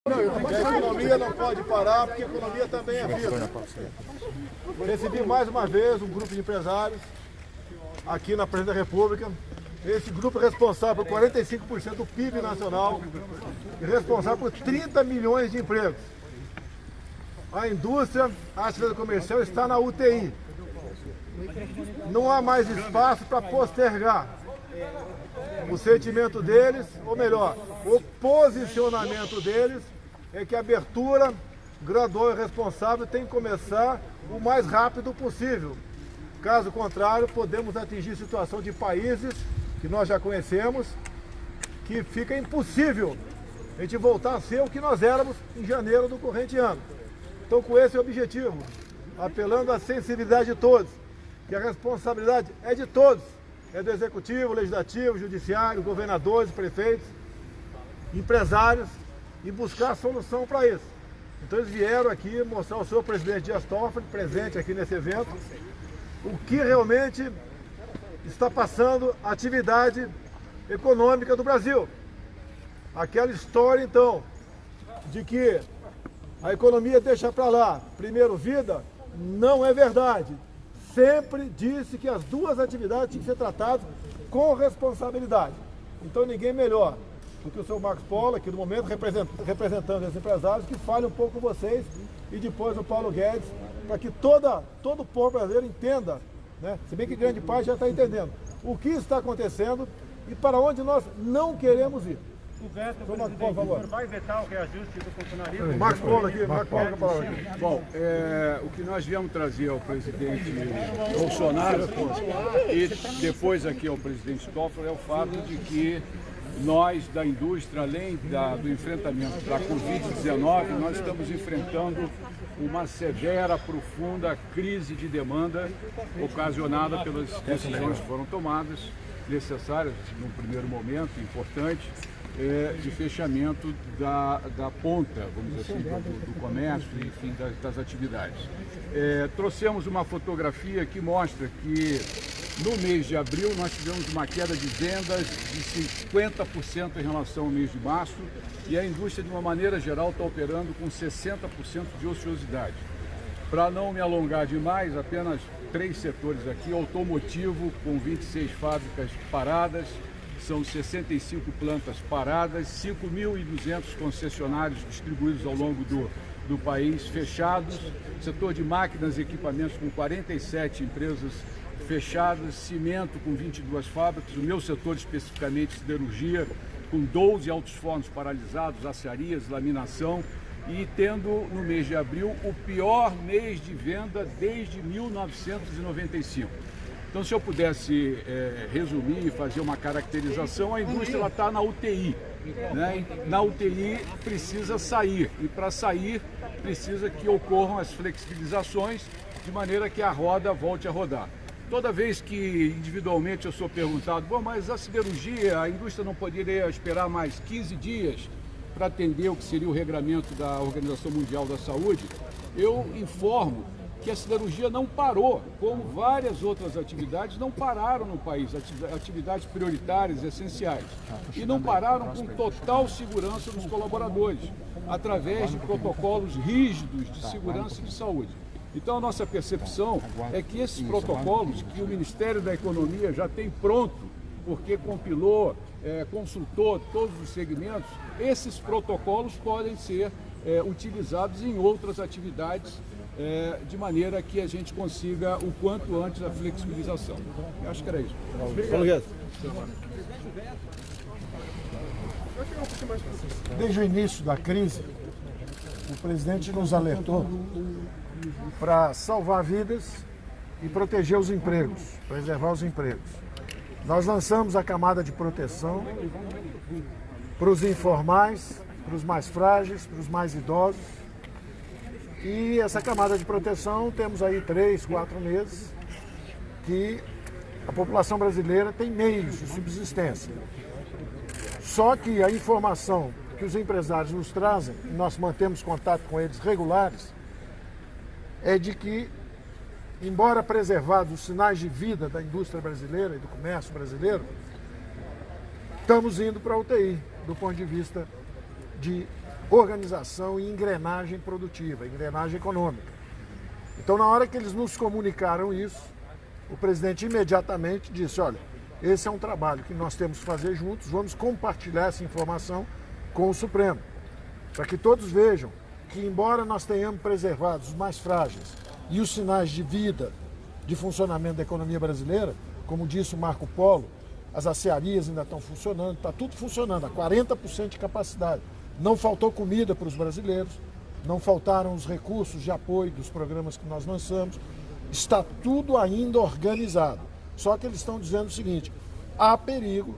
E a economia não pode parar, porque a economia também é vida. Recebi mais uma vez um grupo de empresários aqui na Presidência da República. Esse grupo é responsável por 45% do PIB nacional e responsável por 30 milhões de empregos. A indústria, a atividade comercial está na UTI. Não há mais espaço para postergar. O sentimento deles, ou melhor, o posicionamento deles é que a abertura gradual e responsável tem que começar o mais rápido possível. Caso contrário, podemos atingir situação de países que nós já conhecemos, que fica impossível a gente voltar a ser o que nós éramos em janeiro do corrente ano. Então, com esse objetivo, apelando à sensibilidade de todos, que a responsabilidade é de todos, é do Executivo, Legislativo, Judiciário, governadores, prefeitos, empresários, e buscar a solução para isso. Então eles vieram aqui mostrar ao senhor presidente Dias Toffoli, presente aqui nesse evento, o que realmente está passando a atividade econômica do Brasil. Aquela história, então, de que a economia deixa para lá, primeiro vida, não é verdade. Sempre disse que as duas atividades tinham que ser tratadas com responsabilidade. Então ninguém melhor do que o senhor Marcos Polo, aqui no momento, representando os empresários, que fale um pouco com vocês, e depois o Paulo Guedes, para que todo o povo brasileiro entenda, né? Se bem que grande parte já está entendendo, o que está acontecendo e para onde nós não queremos ir. O veto, presidente, o senhor vai vetar o reajuste do funcionalismo? Marcos Polo aqui, Marcos Polo com a palavra aqui. Bom, o que nós viemos trazer ao presidente Bolsonaro e depois aqui ao presidente Toffoli é o fato de que nós da indústria, além do enfrentamento da Covid-19, nós estamos enfrentando uma severa, profunda crise de demanda ocasionada pelas decisões que foram tomadas, necessárias num primeiro momento, importante, de fechamento da ponta, vamos dizer assim, do comércio, enfim, das atividades. Trouxemos uma fotografia que mostra que no mês de abril nós tivemos uma queda de vendas de 50% em relação ao mês de março e a indústria, de uma maneira geral, está operando com 60% de ociosidade. Para não me alongar demais, apenas 3 setores aqui: automotivo, com 26 fábricas paradas, são 65 plantas paradas, 5.200 concessionários distribuídos ao longo do país fechados, setor de máquinas e equipamentos com 47 empresas fechadas, cimento com 22 fábricas, o meu setor especificamente siderurgia, com 12 altos fornos paralisados, aciarias, laminação, e tendo no mês de abril o pior mês de venda desde 1995. Então, se eu pudesse resumir e fazer uma caracterização, a indústria está na UTI. Né? Na UTI precisa sair, e para sair precisa que ocorram as flexibilizações de maneira que a roda volte a rodar. Toda vez que individualmente eu sou perguntado, bom, mas a siderurgia, a indústria não poderia esperar mais 15 dias para atender o que seria o regramento da Organização Mundial da Saúde, eu informo que a siderurgia não parou, como várias outras atividades não pararam no país, atividades prioritárias, essenciais, e não pararam com total segurança dos colaboradores, através de protocolos rígidos de segurança e de saúde. Então, a nossa percepção é que esses protocolos que o Ministério da Economia já tem pronto, porque compilou, consultou todos os segmentos, esses protocolos podem ser utilizados em outras atividades, de maneira que a gente consiga o quanto antes a flexibilização. Eu acho que era isso. Obrigado. Desde o início da crise, o presidente nos alertou para salvar vidas e proteger os empregos, preservar os empregos. Nós lançamos a camada de proteção para os informais, para os mais frágeis, para os mais idosos. E essa camada de proteção, temos aí 3, 4 meses que a população brasileira tem meios de subsistência. Só que a informação que os empresários nos trazem, e nós mantemos contato com eles regulares, é de que, embora preservados os sinais de vida da indústria brasileira e do comércio brasileiro, estamos indo para a UTI, do ponto de vista de organização e engrenagem produtiva, engrenagem econômica. Então, na hora que eles nos comunicaram isso, o presidente imediatamente disse, olha, esse é um trabalho que nós temos que fazer juntos, vamos compartilhar essa informação com o Supremo, para que todos vejam que, embora nós tenhamos preservado os mais frágeis e os sinais de vida, de funcionamento da economia brasileira, como disse o Marco Polo, as acearias ainda estão funcionando, está tudo funcionando, a 40% de capacidade. Não faltou comida para os brasileiros, não faltaram os recursos de apoio dos programas que nós lançamos, está tudo ainda organizado. Só que eles estão dizendo o seguinte, há perigo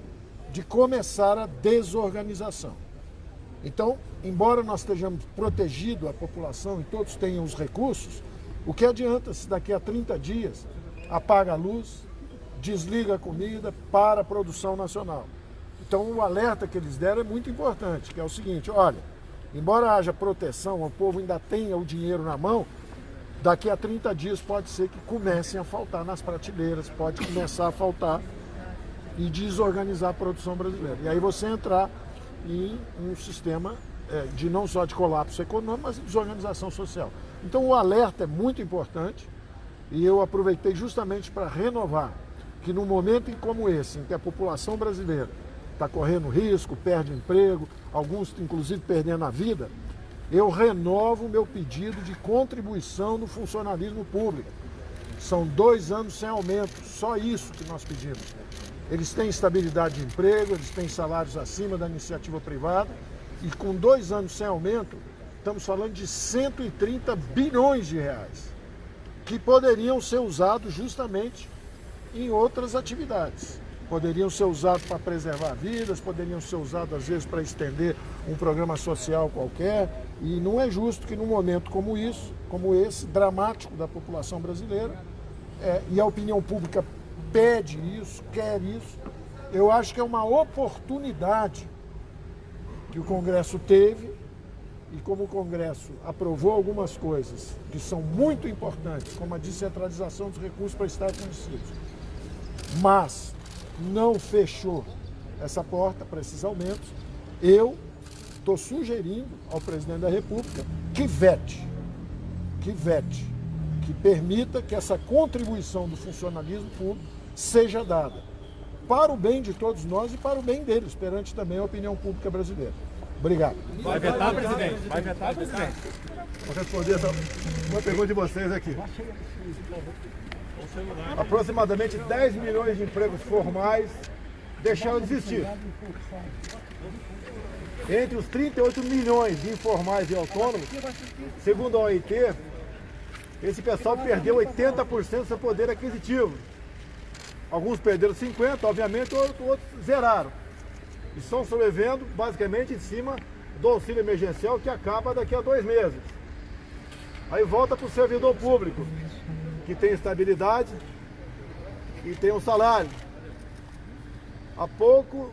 de começar a desorganização. Então, embora nós estejamos protegidos, a população e todos tenham os recursos, o que adianta se daqui a 30 dias apaga a luz, desliga a comida, para a produção nacional? Então, o alerta que eles deram é muito importante, que é o seguinte, olha, embora haja proteção, o povo ainda tenha o dinheiro na mão, daqui a 30 dias pode ser que comecem a faltar nas prateleiras, pode começar a faltar e desorganizar a produção brasileira. E aí você entrar em um sistema de não só de colapso econômico, mas de desorganização social. Então o alerta é muito importante e eu aproveitei justamente para renovar que num momento como esse, em que a população brasileira está correndo risco, perde emprego, alguns inclusive perdendo a vida, eu renovo o meu pedido de contribuição no funcionalismo público. São 2 anos sem aumento, só isso que nós pedimos. Eles têm estabilidade de emprego, eles têm salários acima da iniciativa privada e com 2 anos sem aumento, estamos falando de 130 bilhões de reais que poderiam ser usados justamente em outras atividades. Poderiam ser usados para preservar vidas, poderiam ser usados às vezes para estender um programa social qualquer, e não é justo que num momento como isso, como esse, dramático da população brasileira, e a opinião pública pede isso, quer isso, eu acho que é uma oportunidade que o Congresso teve, e como o Congresso aprovou algumas coisas que são muito importantes, como a descentralização dos recursos para estados e municípios, mas não fechou essa porta para esses aumentos, eu estou sugerindo ao presidente da República que vete, que permita que essa contribuição do funcionalismo público seja dada para o bem de todos nós e para o bem deles, perante também a opinião pública brasileira. Obrigado. Vai vetar, presidente? Vai vetar, presidente? Vou responder uma pergunta de vocês aqui. Aproximadamente 10 milhões de empregos formais deixaram de existir. Entre os 38 milhões de informais e autônomos, segundo a OIT, esse pessoal perdeu 80% do seu poder aquisitivo. Alguns perderam 50%, obviamente, outros zeraram. E estão sobrevivendo basicamente em cima do auxílio emergencial que acaba daqui a 2 meses. Aí volta para o servidor público, que tem estabilidade e tem um salário. Há pouco,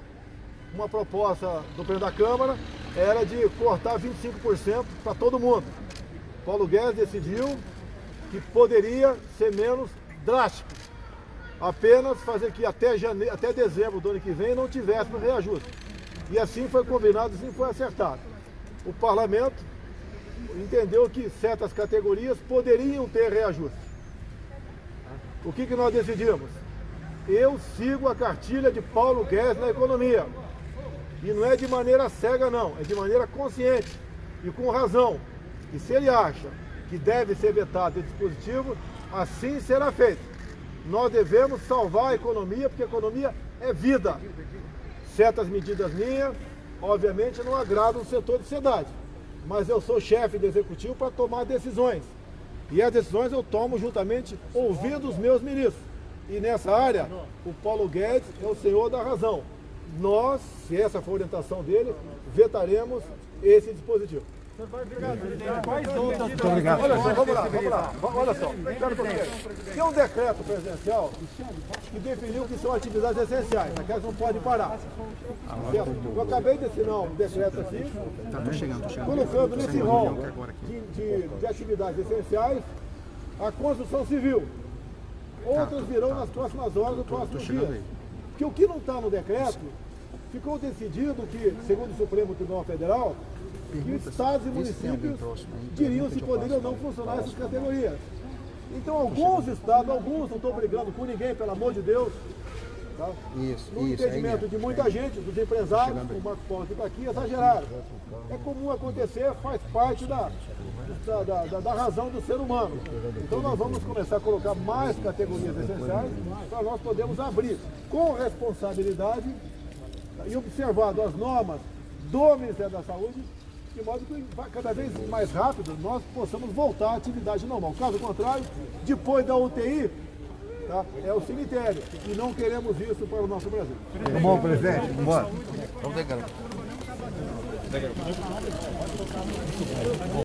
uma proposta do presidente da Câmara era de cortar 25% para todo mundo. Paulo Guedes decidiu que poderia ser menos drástico, apenas fazer que até dezembro do ano que vem não tivesse no reajuste. E assim foi combinado, assim foi acertado. O parlamento entendeu que certas categorias poderiam ter reajuste. O que nós decidimos? Eu sigo a cartilha de Paulo Guedes na economia. E não é de maneira cega não, é de maneira consciente e com razão. E se ele acha que deve ser vetado esse dispositivo, assim será feito. Nós devemos salvar a economia, porque a economia é vida. Certas medidas minhas, obviamente, não agradam o setor de sociedade. Mas eu sou chefe do executivo para tomar decisões. E as decisões eu tomo juntamente ouvindo os meus ministros. E nessa área, o Paulo Guedes é o senhor da razão. Nós, se essa for a orientação dele, vetaremos esse dispositivo. Muito obrigado. Olha só, vamos lá. Olha só, tem um decreto presidencial que definiu que são atividades essenciais, aquelas não podem parar. Eu acabei de assinar um decreto assim, colocando nesse rol de atividades essenciais a construção civil. Outras virão nas próximas horas, nos próximos dias. Porque o que não está no decreto, ficou decidido que, segundo o Supremo Tribunal Federal, que estados e municípios diriam se poderiam ou não funcionar essas categorias. Então alguns estados, alguns, não estou brigando com ninguém, pelo amor de Deus, tá? No entendimento de muita gente, dos empresários, o Marcos Paulo que está aqui, exageraram. É comum acontecer, faz parte da razão do ser humano. Então nós vamos começar a colocar mais categorias essenciais para nós podermos abrir com responsabilidade e observando as normas do Ministério da Saúde, de modo que cada vez mais rápido nós possamos voltar à atividade normal. Caso contrário, depois da UTI, tá, é o cemitério. E não queremos isso para o nosso Brasil. Tá bom, presidente? Vamos embora.